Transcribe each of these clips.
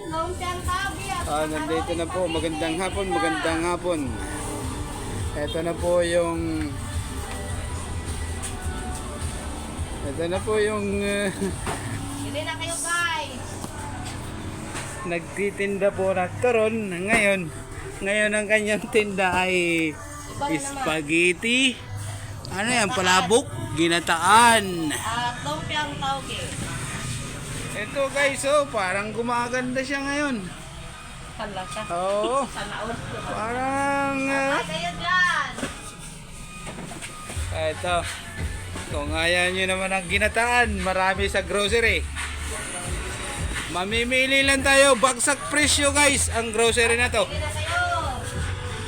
lumpiang kabi. Nandito na po. Magandang hapon, magandang hapon. Ito na po yung Hindi na kayo guys. nagtitinda po na turon. Ngayon ang kanyang tinda ay spaghetti. Ano yan? Palabok, ginataan. At lumpiang tauge. Ito guys, parang gumaganda siya ngayon. Kala siya. Oo, Sana all. parang Ay, kayo dyan. ito. Kung ayaw nyo naman ang ginataan, marami sa grocery. Mamimili lang tayo, bagsak presyo guys, ang grocery na to. Hindi na kayo.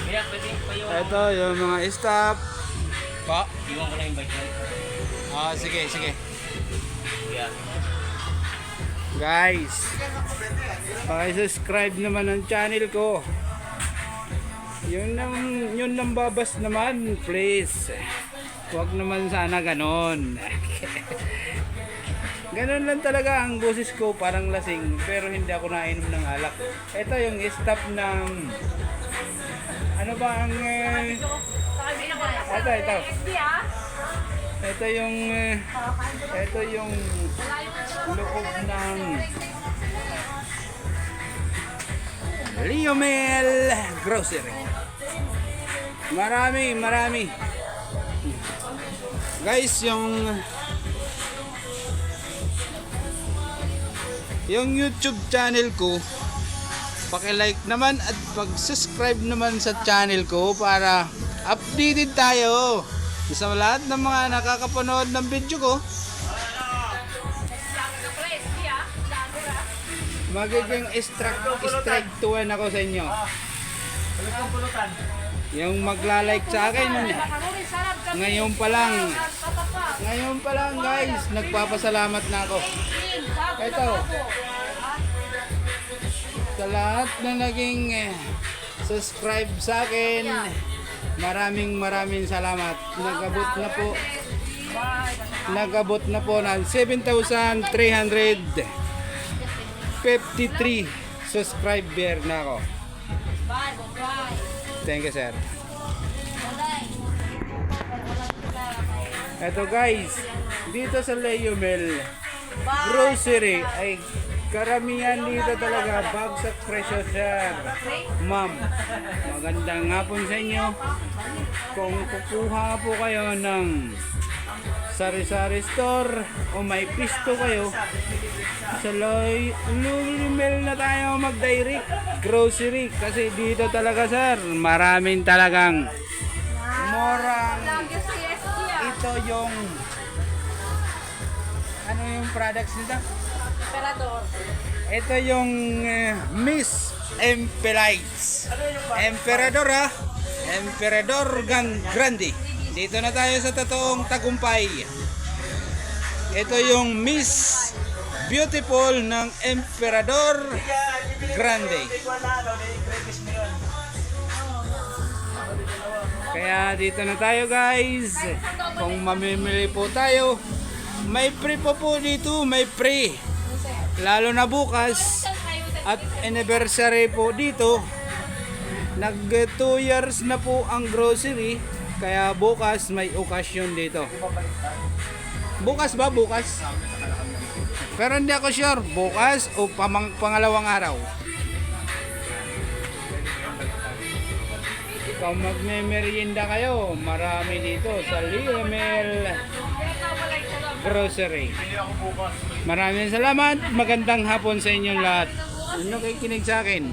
Kaya pwede pa yung... Ito yung mga staff. Pa? Iwan ko lang yung bike na. Sige. Kaya. Guys, subscribe naman ang channel ko. Yun nang babas naman, please. Huwag naman sana ganon. Ganon lang talaga ang boses ko, parang lasing, pero hindi ako nainom ng alak. Ito yung staff ng ano ba ang ito. Ito yung loob ng Liomel Grocery. Marami. Guys, yung YouTube channel ko, paki-like naman at pag-subscribe naman sa channel ko para updated tayo sa lahat ng mga nakakapanood ng video ko. Magiging strike to 1 ako sa inyo. Yung magla-like sa akin, ngayon pa lang guys, nagpapasalamat na ako. Ito, sa lahat na naging subscribe sa akin, maraming salamat. Nagabot na po ng 7,353 subscriber na ako. Thank you, sir. Ito guys, dito sa Liomel Grocery ay karamihan dito talaga bagsak presyo, sir. Ma'am, magandang hapon sa inyo. Kung kukuha po kayo ng sari-sari store o may pisto kayo, sa Liomel na tayo mag-direct grocery kasi dito talaga, sir, maraming talagang murang. Ito yung ano yung products nito? Emperador. Ito yung Miss Empelites. Emperador, Emperador Grande. Dito na tayo sa totoong tagumpay. Ito yung Miss Beautiful ng Emperador Grande. Kaya dito na tayo guys. Kung mamimili po tayo, may free po dito, may free. Lalo na bukas at anniversary po dito. Nag 2 years na po ang grocery. Kaya bukas may okasyon dito. Bukas ba? Bukas? Pero hindi ako sure. Bukas o pangalawang araw. Kung magme-merienda kayo, marami dito sa Liomel Grocery. Maraming salamat. Magandang hapon sa inyong lahat. Ano kayo kinig sa akin?